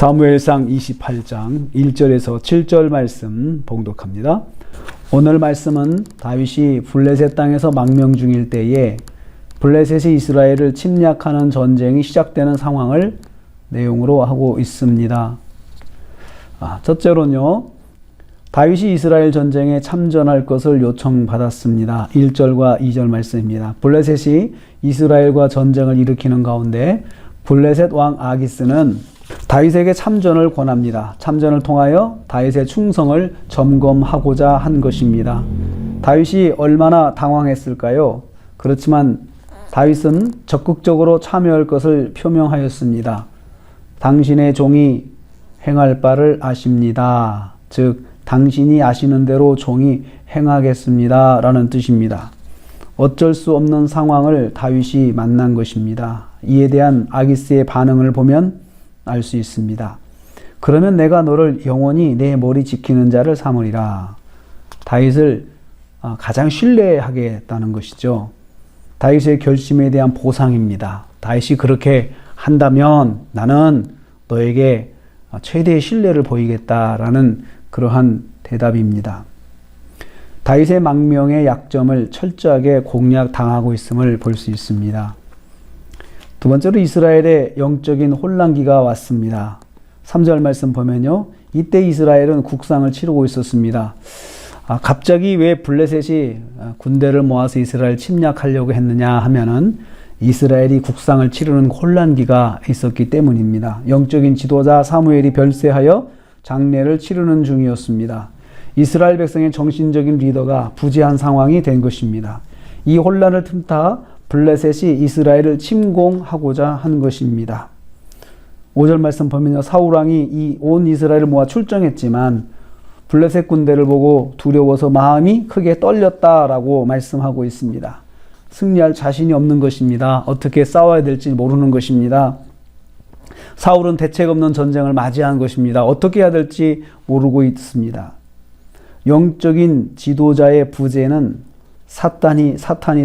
사무엘상 28장 1절에서 7절 말씀 봉독합니다. 오늘 말씀은 다윗이 블레셋 땅에서 망명 중일 때에 블레셋이 이스라엘을 침략하는 전쟁이 시작되는 상황을 내용으로 하고 있습니다. 첫째로는요, 다윗이 이스라엘 전쟁에 참전할 것을 요청받았습니다. 1절과 2절 말씀입니다. 블레셋이 이스라엘과 전쟁을 일으키는 가운데 블레셋 왕 아기스는 다윗에게 참전을 권합니다. 참전을 통하여 다윗의 충성을 점검하고자 한 것입니다. 다윗이 얼마나 당황했을까요? 그렇지만 다윗은 적극적으로 참여할 것을 표명하였습니다. 당신의 종이 행할 바를 아십니다. 즉 당신이 아시는 대로 종이 행하겠습니다 라는 뜻입니다. 어쩔 수 없는 상황을 다윗이 만난 것입니다. 이에 대한 아기스의 반응을 보면 알 수 있습니다. 그러면 내가 너를 영원히 내 머리 지키는 자를 삼으리라. 다윗을 가장 신뢰하겠다는 것이죠. 다윗의 결심에 대한 보상입니다. 다윗이 그렇게 한다면 나는 너에게 최대의 신뢰를 보이겠다라는 그러한 대답입니다. 다윗의 망명의 약점을 철저하게 공략당하고 있음을 볼 수 있습니다. 두 번째로 이스라엘의 영적인 혼란기가 왔습니다. 3절 말씀 보면요, 이때 이스라엘은 국상을 치르고 있었습니다. 갑자기 왜 블레셋이 군대를 모아서 이스라엘 침략하려고 했느냐 하면은 이스라엘이 국상을 치르는 혼란기가 있었기 때문입니다. 영적인 지도자 사무엘이 별세하여 장례를 치르는 중이었습니다. 이스라엘 백성의 정신적인 리더가 부재한 상황이 된 것입니다. 이 혼란을 틈타 블레셋이 이스라엘을 침공하고자 한 것입니다. 5절 말씀 보면요, 사울왕이 이 온 이스라엘을 모아 출정했지만 블레셋 군대를 보고 두려워서 마음이 크게 떨렸다라고 말씀하고 있습니다. 승리할 자신이 없는 것입니다. 어떻게 싸워야 될지 모르는 것입니다. 사울은 대책 없는 전쟁을 맞이한 것입니다. 어떻게 해야 될지 모르고 있습니다. 영적인 지도자의 부재는 사탄이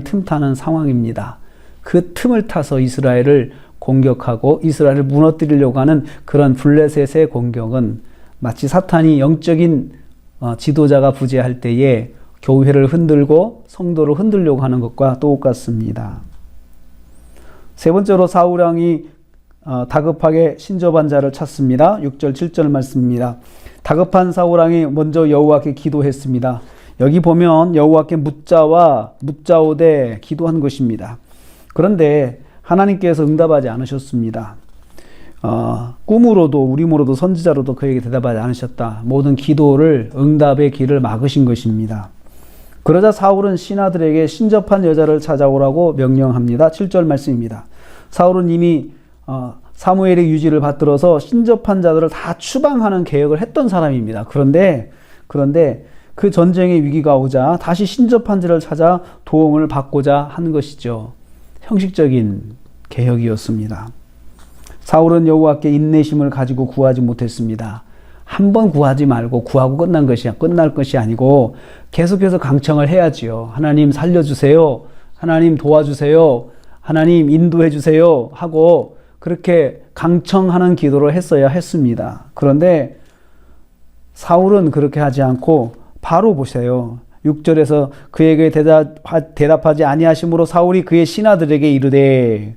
틈타는 상황입니다. 그 틈을 타서 이스라엘을 공격하고 이스라엘을 무너뜨리려고 하는 그런 블레셋의 공격은 마치 사탄이 영적인 지도자가 부재할 때에 교회를 흔들고 성도를 흔들려고 하는 것과 똑같습니다. 세 번째로 사울왕이 다급하게 신접한 자를 찾습니다. 6절 7절 말씀입니다. 다급한 사울왕이 먼저 여호와께 기도했습니다. 여기 보면 여호와께 묻자오되 기도한 것입니다. 그런데 하나님께서 응답하지 않으셨습니다. 꿈으로도 우림으로도 선지자로도 그에게 대답하지 않으셨다. 모든 기도를 응답의 길을 막으신 것입니다. 그러자 사울은 신하들에게 신접한 여자를 찾아오라고 명령합니다. 7절 말씀입니다. 사울은 이미 사무엘의 유지를 받들어서 신접한 자들을 다 추방하는 계획을 했던 사람입니다. 그런데 그 전쟁의 위기가 오자 다시 신접한 자를 찾아 도움을 받고자 한 것이죠. 형식적인 개혁이었습니다. 사울은 여호와께 인내심을 가지고 구하지 못했습니다. 한 번 구하지 말고 구하고 끝날 것이 아니고 계속해서 강청을 해야지요. 하나님 살려주세요. 하나님 도와주세요. 하나님 인도해 주세요. 하고 그렇게 강청하는 기도를 했어야 했습니다. 그런데 사울은 그렇게 하지 않고 바로 보세요. 6절에서 그에게 대답하지 아니하심으로 사울이 그의 신하들에게 이르되,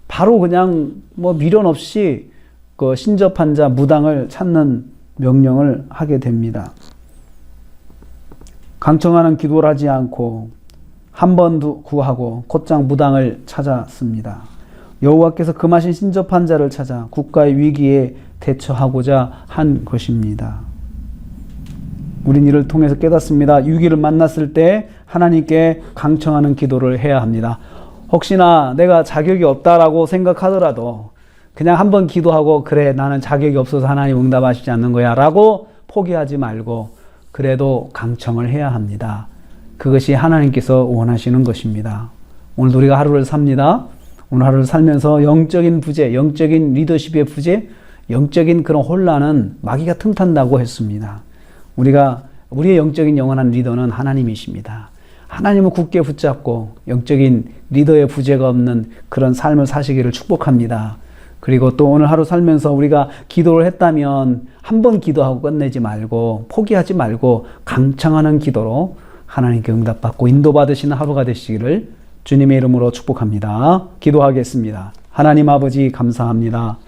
바로 그냥 미련 없이 그 신접한 자 무당을 찾는 명령을 하게 됩니다. 강청하는 기도를 하지 않고 한 번 구하고 곧장 무당을 찾았습니다. 여호와께서 금하신 신접한 자를 찾아 국가의 위기에 대처하고자 한 것입니다. 우린 이를 통해서 깨닫습니다. 위기를 만났을 때 하나님께 강청하는 기도를 해야 합니다. 혹시나 내가 자격이 없다라고 생각하더라도 그냥 한번 기도하고 그래 나는 자격이 없어서 하나님 응답하시지 않는 거야 라고 포기하지 말고 그래도 강청을 해야 합니다. 그것이 하나님께서 원하시는 것입니다. 오늘도 우리가 하루를 삽니다. 오늘 하루를 살면서 영적인 부재, 영적인 리더십의 부재, 영적인 그런 혼란은 마귀가 틈탄다고 했습니다. 우리의 영적인 영원한 리더는 하나님이십니다. 하나님을 굳게 붙잡고 영적인 리더의 부재가 없는 그런 삶을 사시기를 축복합니다. 그리고 또 오늘 하루 살면서 우리가 기도를 했다면 한 번 기도하고 끝내지 말고 포기하지 말고 강창하는 기도로 하나님께 응답받고 인도받으시는 하루가 되시기를 주님의 이름으로 축복합니다. 기도하겠습니다. 하나님 아버지 감사합니다.